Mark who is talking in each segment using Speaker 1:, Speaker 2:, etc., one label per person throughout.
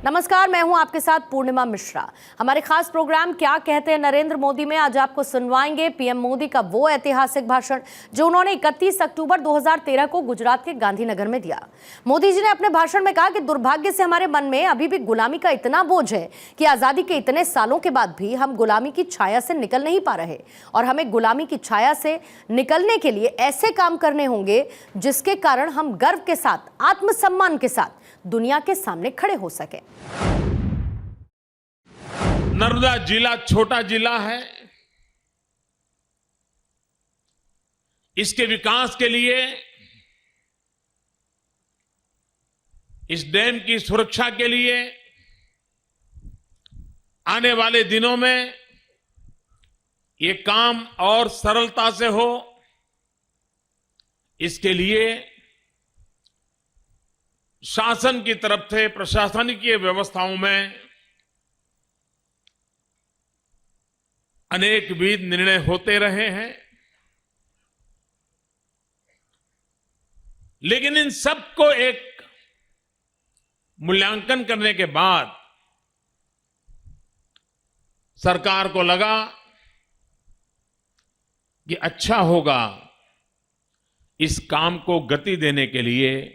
Speaker 1: नमस्कार, मैं हूं आपके साथ पूर्णिमा मिश्रा। हमारे खास प्रोग्राम क्या कहते हैं नरेंद्र मोदी में आज आपको सुनवाएंगे पीएम मोदी का वो ऐतिहासिक भाषण जो उन्होंने 31 अक्टूबर 2013 को गुजरात के गांधीनगर में दिया। मोदी जी ने अपने भाषण में कहा कि दुर्भाग्य से हमारे मन में अभी भी गुलामी का इतना बोझ है कि आजादी के इतने सालों के बाद भी हम गुलामी की छाया से निकल नहीं पा रहे और हमें गुलामी की छाया से निकलने के लिए ऐसे काम करने होंगे जिसके कारण हम गर्व के साथ, आत्मसम्मान के साथ दुनिया के सामने खड़े हो सके।
Speaker 2: नर्मदा जिला छोटा जिला है। इसके विकास के लिए, इस डैम की सुरक्षा के लिए आने वाले दिनों में ये काम और सरलता से हो, इसके लिए शासन की तरफ से प्रशासनिक व्यवस्थाओं में अनेक विविध निर्णय होते रहे हैं, लेकिन इन सबको एक मूल्यांकन करने के बाद सरकार को लगा कि अच्छा होगा इस काम को गति देने के लिए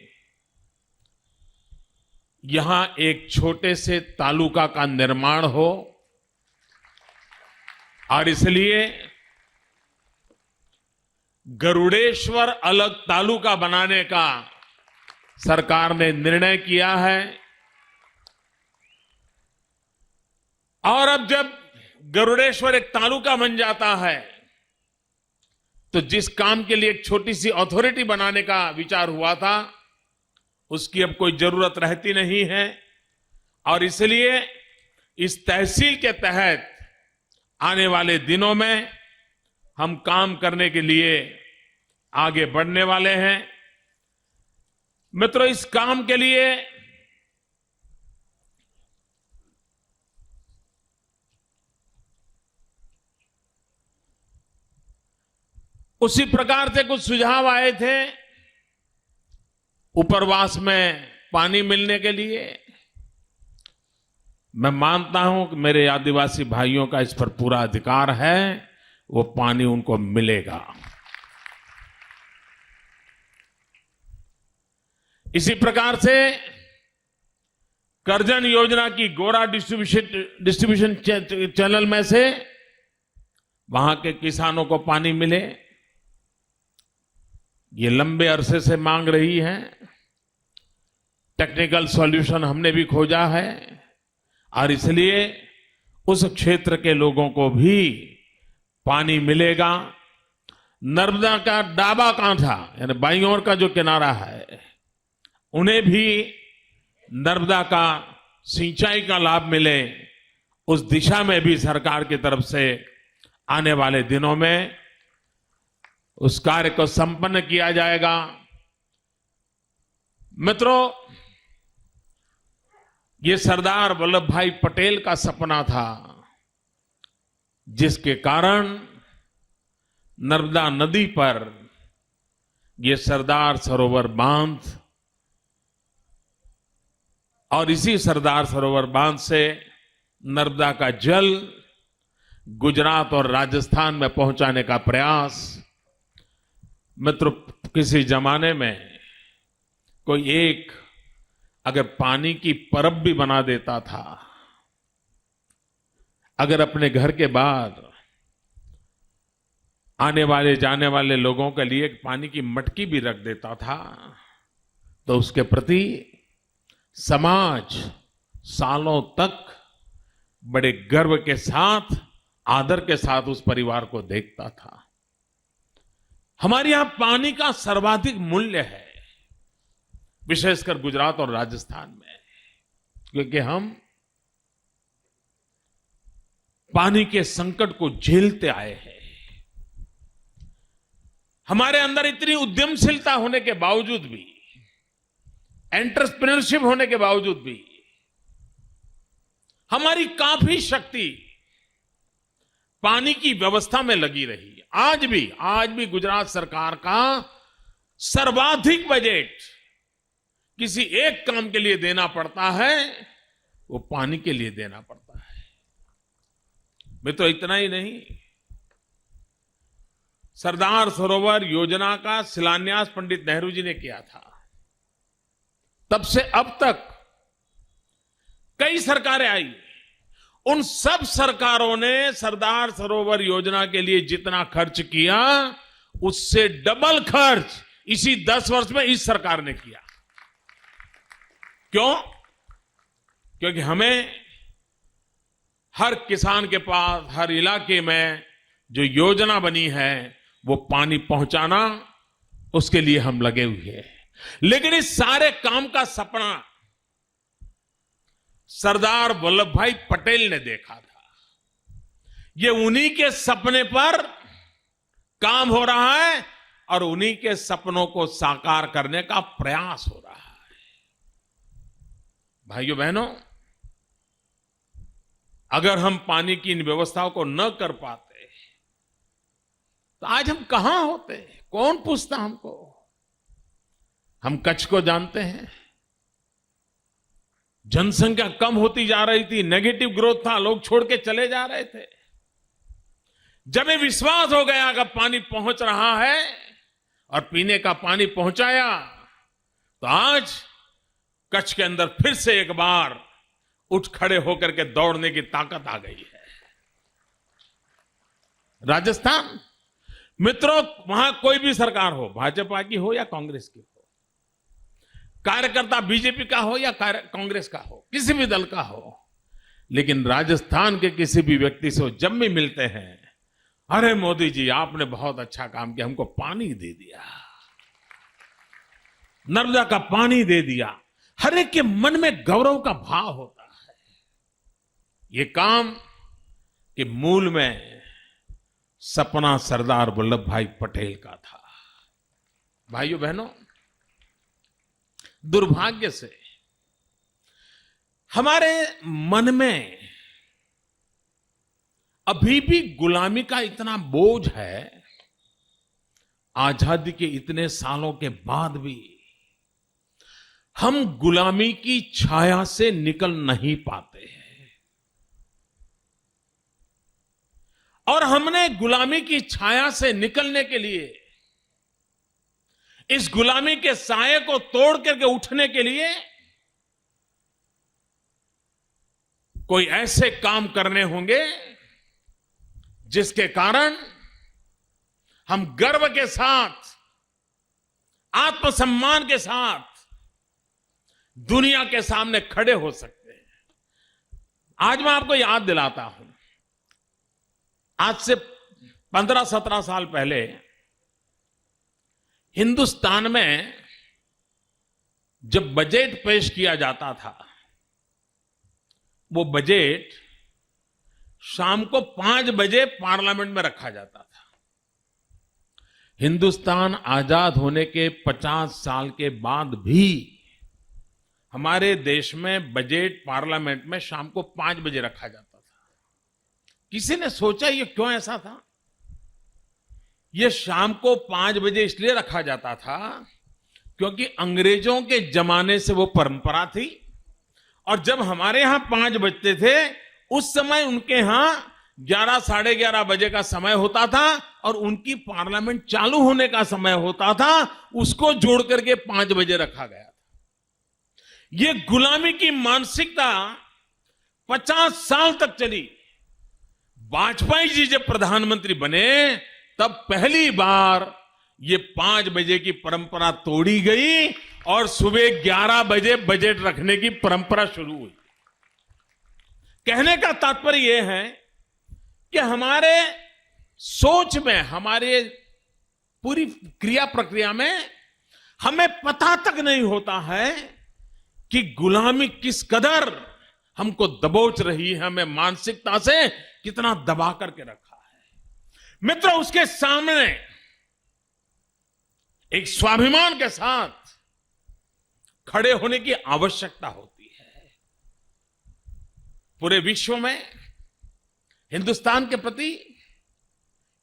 Speaker 2: यहां एक छोटे से तालुका का निर्माण हो, और इसलिए गरुड़ेश्वर अलग तालुका बनाने का सरकार ने निर्णय किया है। और अब जब गरुड़ेश्वर एक तालुका बन जाता है तो जिस काम के लिए एक छोटी सी अथॉरिटी बनाने का विचार हुआ था उसकी अब कोई जरूरत रहती नहीं है, और इसलिए इस तहसील के तहत आने वाले दिनों में हम काम करने के लिए आगे बढ़ने वाले हैं। मित्रों, इस काम के लिए उसी प्रकार से कुछ सुझाव आए थे उपरवास में पानी मिलने के लिए। मैं मानता हूं कि मेरे आदिवासी भाइयों का इस पर पूरा अधिकार है, वो पानी उनको मिलेगा। इसी प्रकार से करजन योजना की गोरा डिस्ट्रीब्यूशन चैनल में से वहां के किसानों को पानी मिले, ये लंबे अरसे से मांग रही है। टेक्निकल सॉल्यूशन हमने भी खोजा है, और इसलिए उस क्षेत्र के लोगों को भी पानी मिलेगा। नर्मदा का डाबा कांठा यानी बाईं ओर का जो किनारा है, उन्हें भी नर्मदा का सिंचाई का लाभ मिले, उस दिशा में भी सरकार की तरफ से आने वाले दिनों में उस कार्य को संपन्न किया जाएगा। मित्रों, ये सरदार वल्लभ भाई पटेल का सपना था, जिसके कारण नर्मदा नदी पर ये सरदार सरोवर बांध, और इसी सरदार सरोवर बांध से नर्मदा का जल गुजरात और राजस्थान में पहुंचाने का प्रयास। मित्रों, किसी जमाने में कोई एक अगर पानी की परब भी बना देता था, अगर अपने घर के बाहर आने वाले जाने वाले लोगों के लिए पानी की मटकी भी रख देता था, तो उसके प्रति समाज सालों तक बड़े गर्व के साथ, आदर के साथ उस परिवार को देखता था। हमारे यहां पानी का सर्वाधिक मूल्य है, विशेषकर गुजरात और राजस्थान में, क्योंकि हम पानी के संकट को झेलते आए हैं। हमारे अंदर इतनी उद्यमशीलता होने के बावजूद भी, एंटरप्रेन्योरशिप होने के बावजूद भी, हमारी काफी शक्ति पानी की व्यवस्था में लगी रही। आज भी गुजरात सरकार का सर्वाधिक बजट किसी एक काम के लिए देना पड़ता है, वो पानी के लिए देना पड़ता है। मित्रों, इतना ही नहीं, सरदार सरोवर योजना का शिलान्यास पंडित नेहरू जी ने किया था। तब से अब तक कई सरकारें आई, उन सब सरकारों ने सरदार सरोवर योजना के लिए जितना खर्च किया उससे डबल खर्च इसी 10 वर्ष में इस सरकार ने किया। क्यों? क्योंकि हमें हर किसान के पास, हर इलाके में जो योजना बनी है वो पानी पहुंचाना, उसके लिए हम लगे हुए हैं। लेकिन इस सारे काम का सपना सरदार वल्लभ भाई पटेल ने देखा था। ये उन्हीं के सपने पर काम हो रहा है और उन्हीं के सपनों को साकार करने का प्रयास हो रहा है। भाइयों बहनों, अगर हम पानी की इन व्यवस्थाओं को न कर पाते तो आज हम कहां होते? कौन पूछता हमको? हम कच्छ को जानते हैं, जनसंख्या कम होती जा रही थी, नेगेटिव ग्रोथ था, लोग छोड़ के चले जा रहे थे। जब ये विश्वास हो गया कि पानी पहुंच रहा है और पीने का पानी पहुंचाया, तो आज कच्छ के अंदर फिर से एक बार उठ खड़े होकर के दौड़ने की ताकत आ गई है। राजस्थान, मित्रों, वहां कोई भी सरकार हो, भाजपा की हो या कांग्रेस की हो, कार्यकर्ता बीजेपी का हो या कांग्रेस का हो, किसी भी दल का हो, लेकिन राजस्थान के किसी भी व्यक्ति से जब भी मिलते हैं, अरे मोदी जी आपने बहुत अच्छा काम किया, हमको पानी दे दिया, नर्मदा का पानी दे दिया, हर एक के मन में गौरव का भाव होता है। ये काम के मूल में सपना सरदार वल्लभ भाई पटेल का था। भाइयों बहनों, दुर्भाग्य से हमारे मन में अभी भी गुलामी का इतना बोझ है, आजादी के इतने सालों के बाद भी हम गुलामी की छाया से निकल नहीं पाते हैं। और हमने गुलामी की छाया से निकलने के लिए, इस गुलामी के साये को तोड़ करके उठने के लिए कोई ऐसे काम करने होंगे जिसके कारण हम गर्व के साथ, आत्मसम्मान के साथ दुनिया के सामने खड़े हो सकते हैं। आज मैं आपको याद दिलाता हूं, आज से 15-17 साल पहले हिंदुस्तान में जब बजट पेश किया जाता था, वो बजट शाम को 5 बजे पार्लियामेंट में रखा जाता था। हिंदुस्तान आजाद होने के 50 साल के बाद भी हमारे देश में बजट पार्लियामेंट में शाम को 5 बजे रखा जाता था। किसी ने सोचा ये क्यों ऐसा था? ये शाम को 5 बजे इसलिए रखा जाता था क्योंकि अंग्रेजों के जमाने से वो परंपरा थी, और जब हमारे यहां 5 बजते थे उस समय उनके यहां 11, साढ़े 11 बजे का समय होता था और उनकी पार्लियामेंट चालू होने का समय होता था, उसको जोड़ करके 5 बजे रखा गया था। ये गुलामी की मानसिकता 50 साल तक चली। वाजपेयी जी जब प्रधानमंत्री बने तब पहली बार ये 5 बजे की परंपरा तोड़ी गई और सुबह 11 बजे बजट रखने की परंपरा शुरू हुई। कहने का तात्पर्य यह है कि हमारे सोच में, हमारे पूरी क्रिया प्रक्रिया में हमें पता तक नहीं होता है कि गुलामी किस कदर हमको दबोच रही है, हमें मानसिकता से कितना दबा करके रखा है। मित्रों, उसके सामने एक स्वाभिमान के साथ खड़े होने की आवश्यकता होती है। पूरे विश्व में हिंदुस्तान के प्रति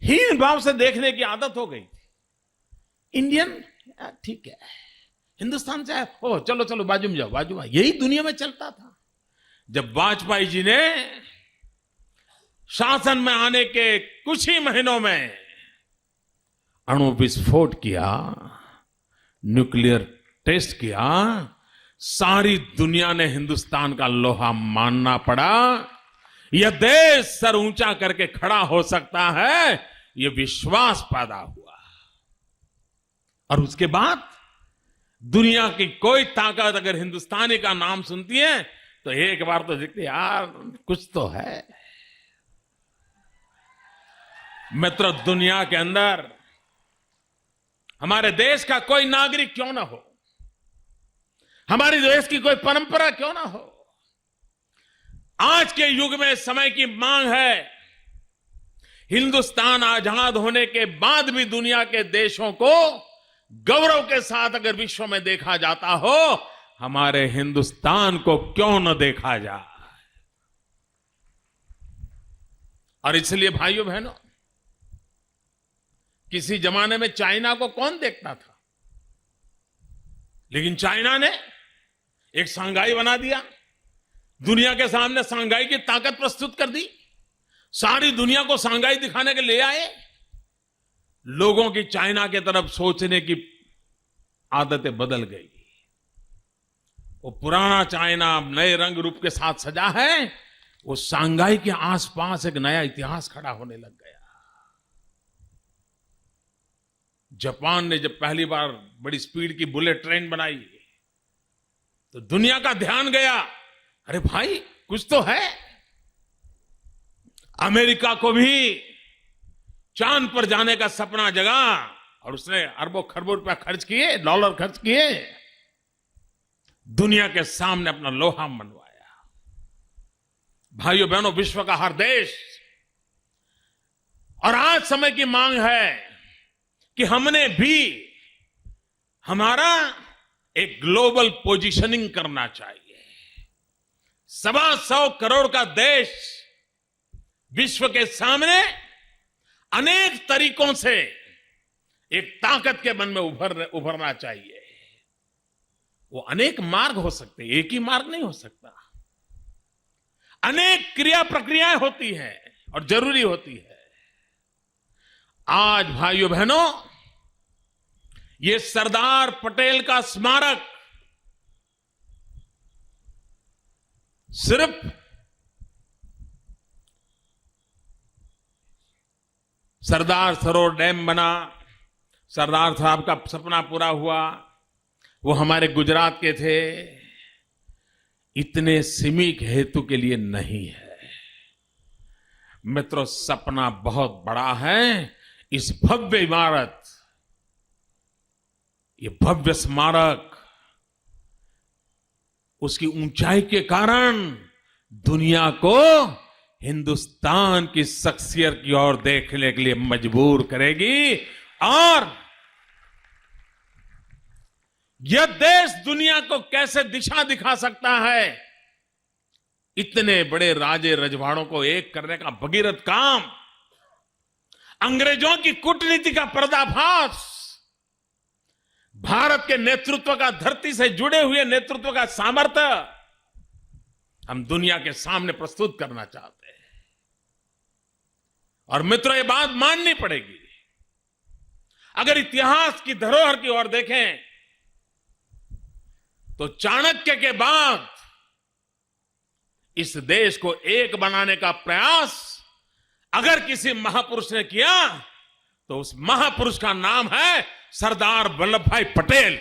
Speaker 2: हीन भाव से देखने की आदत हो गई थी। इंडियन ठीक है, हिंदुस्तान से ओ चलो चलो बाजू में जाओ, बाजू में, यही दुनिया में चलता था। जब वाजपेयी जी ने शासन में आने के कुछ ही महीनों में अणु विस्फोट किया, न्यूक्लियर टेस्ट किया, सारी दुनिया ने हिंदुस्तान का लोहा मानना पड़ा। यह देश सर ऊंचा करके खड़ा हो सकता है, यह विश्वास पैदा हुआ। और उसके बाद दुनिया की कोई ताकत अगर हिंदुस्तानी का नाम सुनती है तो एक बार तो देखते यार कुछ तो है। मित्रों, दुनिया के अंदर हमारे देश का कोई नागरिक क्यों ना हो, हमारे देश की कोई परंपरा क्यों ना हो, आज के युग में समय की मांग है। हिंदुस्तान आजाद होने के बाद भी दुनिया के देशों को गौरव के साथ अगर विश्व में देखा जाता हो, हमारे हिंदुस्तान को क्यों न देखा जाए। और इसलिए भाइयों बहनों, किसी जमाने में चाइना को कौन देखता था, लेकिन चाइना ने एक शंघाई बना दिया, दुनिया के सामने शंघाई की ताकत प्रस्तुत कर दी, सारी दुनिया को शंघाई दिखाने के ले आए। लोगों की चाइना की तरफ सोचने की आदतें बदल गई। वो पुराना चाइना नए रंग रूप के साथ सजा है, वो शंघाई के आसपास एक नया इतिहास खड़ा होने लग गया। जापान ने जब पहली बार बड़ी स्पीड की बुलेट ट्रेन बनाई तो दुनिया का ध्यान गया, अरे भाई कुछ तो है। अमेरिका को भी चांद पर जाने का सपना जगा और उसने अरबों खरबों रुपया खर्च किए, डॉलर खर्च किए, दुनिया के सामने अपना लोहा मनवाया। भाइयों बहनों, विश्व का हर देश, और आज समय की मांग है कि हमने भी हमारा एक ग्लोबल पोजीशनिंग करना चाहिए। 125 करोड़ का देश विश्व के सामने अनेक तरीकों से एक ताकत के मन में उभरना चाहिए। वो अनेक मार्ग हो सकते हैं, एक ही मार्ग नहीं हो सकता। अनेक क्रिया प्रक्रियाएं होती हैं और जरूरी होती है। आज भाइयों बहनों, ये सरदार पटेल का स्मारक सिर्फ सरदार सरोवर डैम बना, सरदार साहब का सपना पूरा हुआ, वो हमारे गुजरात के थे, इतने सीमित हेतु के लिए नहीं है। मित्रों, सपना बहुत बड़ा है। इस भव्य इमारत, ये भव्य स्मारक, उसकी ऊंचाई के कारण दुनिया को हिंदुस्तान की शख्सियत की ओर देखने के लिए मजबूर करेगी। और यह देश दुनिया को कैसे दिशा दिखा सकता है, इतने बड़े राजे रजवाड़ों को एक करने का भगीरथ काम, अंग्रेजों की कूटनीति का पर्दाफाश, भारत के नेतृत्व का, धरती से जुड़े हुए नेतृत्व का सामर्थ्य हम दुनिया के सामने प्रस्तुत करना चाहते हैं। और मित्रों, ये बात माननी पड़ेगी। अगर इतिहास की धरोहर की ओर देखें तो चाणक्य के बाद इस देश को एक बनाने का प्रयास अगर किसी महापुरुष ने किया तो उस महापुरुष का नाम है सरदार वल्लभ भाई पटेल।